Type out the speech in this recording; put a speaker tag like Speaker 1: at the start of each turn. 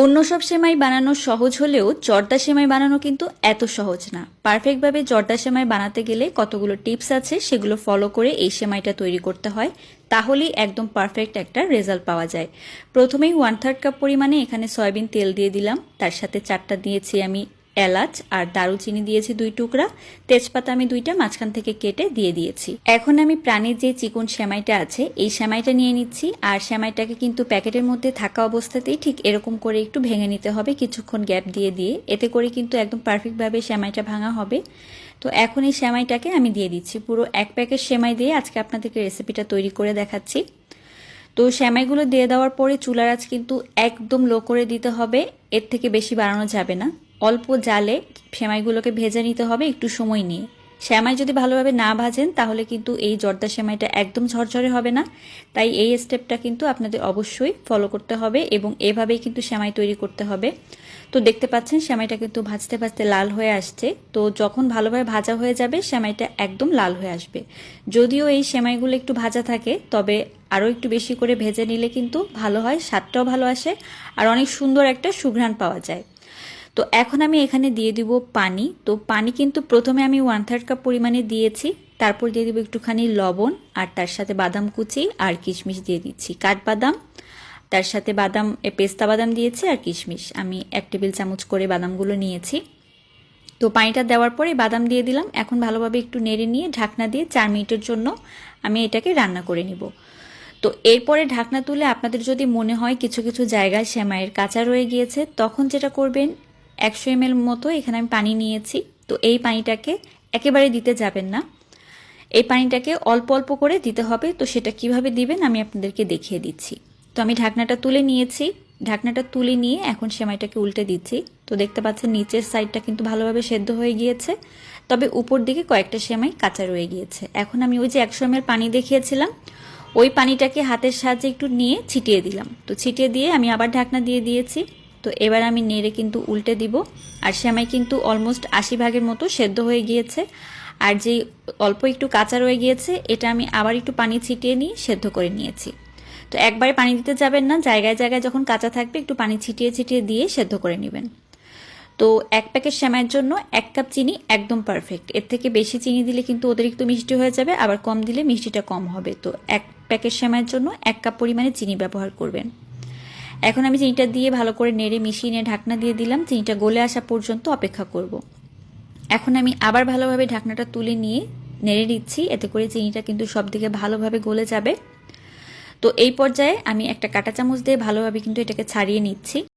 Speaker 1: অন্য সব সেমাই বানানো সহজ হলেও জর্দা সেমাই বানানো কিন্তু এত সহজ না। পারফেক্টভাবে জর্দা সেমাই বানাতে গেলে কতগুলো টিপস আছে, সেগুলো ফলো করে এই সেমাইটা তৈরি করতে হয়, তাহলেই একদম পারফেক্ট একটা রেজাল্ট পাওয়া যায়। প্রথমেই 1/3 কাপ পরিমাণে এখানে সয়াবিন তেল দিয়ে দিলাম, তার সাথে 4টা দিয়েছি আমি এলাচ, আর দারুচিনি দিয়েছি 2 টুকরা, তেজপাতা আমি 2টা মাঝখান থেকে কেটে দিয়ে দিয়েছি। এখন আমি প্রাণীর যে চিকন সেমাইটা আছে এই সেমাইটা নিয়ে নিচ্ছি, আর সেমাইটাকে কিন্তু প্যাকেটের মধ্যে থাকা অবস্থাতেই ঠিক এরকম করে একটু ভেঙে নিতে হবে কিছুক্ষণ গ্যাপ দিয়ে দিয়ে, এতে করে কিন্তু একদম পারফেক্টভাবে সেমাইটা ভাঙা হবে। তো এখন এই সেমাইটাকে আমি দিয়ে দিচ্ছি, পুরো 1 প্যাকেট সেমাই দিয়ে আজকে আপনাদেরকে রেসিপিটা তৈরি করে দেখাচ্ছি। তো সেমাইগুলো দিয়ে দেওয়ার পরে চুলার আঁচ কিন্তু একদম লো করে দিতে হবে, এর থেকে বেশি বাড়ানো যাবে না। অল্প জালে সেমাইগুলোকে ভেজে নিতে হবে একটু সময় নিয়ে। সেমাই যদি ভালোভাবে না ভাজেন তাহলে কিন্তু এই জর্দা সেমাইটা একদম ঝরঝরে হবে না, তাই এই স্টেপটা কিন্তু আপনাদের অবশ্যই ফলো করতে হবে এবং এভাবেই কিন্তু সেমাই তৈরি করতে হবে। তো দেখতে পাচ্ছেন সেমাইটা কিন্তু ভাজতে ভাজতে লাল হয়ে আসছে। তো যখন ভালোভাবে ভাজা হয়ে যাবে সেমাইটা একদম লাল হয়ে আসবে। যদিও এই সেমাইগুলো একটু ভাজা থাকে, তবে আরও একটু বেশি করে ভেজে নিলে কিন্তু ভালো হয়, স্বাদটাও ভালো আসে আর অনেক সুন্দর একটা সুঘ্রাণ পাওয়া যায়। তো এখন আমি এখানে দিয়ে দিব পানি। তো পানি কিন্তু প্রথমে আমি 1/3 কাপ পরিমাণে দিয়েছি, তারপর দিয়ে দিব একটুখানি লবণ, আর তার সাথে বাদাম কুচি আর কিশমিশ দিয়ে দিচ্ছি, কাঠবাদাম, তার সাথে বাদাম পেস্তা বাদাম দিয়েছি আর কিশমিশ, আমি 1 টেবিল চামচ করে বাদামগুলো নিয়েছি। তো পানিটা দেওয়ার পরে বাদাম দিয়ে দিলাম। এখন ভালোভাবে একটু নেড়ে নিয়ে ঢাকনা দিয়ে 4 মিনিটের জন্য আমি এটাকে রান্না করে নিব। তো এরপরে ঢাকনা তুলে আপনাদের যদি মনে হয় কিছু কিছু জায়গায় সেমাইয়ের কাঁচা রয়ে গিয়েছে, তখন যেটা করবেন 100 ml মতো এখানে আমি পানি নিয়েছি। তো এই পানিটাকে একেবারে দিতে যাবেন না, এই পানিটাকে অল্প অল্প করে দিতে হবে। তো সেটা কিভাবে দিবেন আমি আপনাদেরকে দেখিয়ে দিচ্ছি। তো আমি ঢাকনাটা তুলে নিয়েছি, ঢাকনাটা তুলে নিয়ে এখন সেমাইটাকে উল্টে দিচ্ছি। তো দেখতে পাচ্ছেন নিচের সাইডটা কিন্তু ভালোভাবে সেদ্ধ হয়ে গিয়েছে, তবে উপর দিকে কয়েকটা সেমাই কাঁচা রয়ে গিয়েছে। এখন আমি ওই যে 100 ml পানি দেখিয়েছিলাম, ওই পানিটাকে হাতের সাহায্যে একটু নিয়ে ছিটিয়ে দিলাম। তো ছিটিয়ে দিয়ে আমি আবার ঢাকনা দিয়ে দিয়েছি। তো এবার আমি নেড়ে কিন্তু উল্টে দিব। আর সেমাই কিন্তু অলমোস্ট 80 ভাগের মতো সেদ্ধ হয়ে গিয়েছে, আর যে অল্প একটু কাঁচা রয়ে গিয়েছে এটা আমি আবার একটু পানি ছিটিয়ে নিয়ে সেদ্ধ করে নিয়েছি। তো একবারে পানি দিতে যাবেন না, জায়গায় জায়গায় যখন কাঁচা থাকবে একটু পানি ছিটিয়ে ছিটিয়ে দিয়ে সেদ্ধ করে নেবেন। তো 1 প্যাকেট সেমাইয়ের জন্য 1 কাপ চিনি একদম পারফেক্ট। এর থেকে বেশি চিনি দিলে কিন্তু অতিরিক্ত মিষ্টি হয়ে যাবে, আবার কম দিলে মিষ্টিটা কম হবে। তো 1 প্যাকেট সেমাইয়ের জন্য 1 কাপ পরিমাণে চিনি ব্যবহার করবেন। এখন আমি চিনিটা দিয়ে ভালো করে নেড়ে মিশিয়ে নিয়ে ঢাকনা দিয়ে দিলাম, চিনিটা গলে আসা পর্যন্ত অপেক্ষা করব। এখন আমি আবার ভালোভাবে ঢাকনাটা তুলে নিয়ে নেড়ে দিচ্ছি, এতে করে চিনিটা কিন্তু সব দিকে ভালোভাবে গলে যাবে। তো এই পর্যায়ে আমি একটা কাঁটা চামচ দিয়ে ভালোভাবে কিন্তু এটাকে ছাড়িয়ে নিচ্ছি।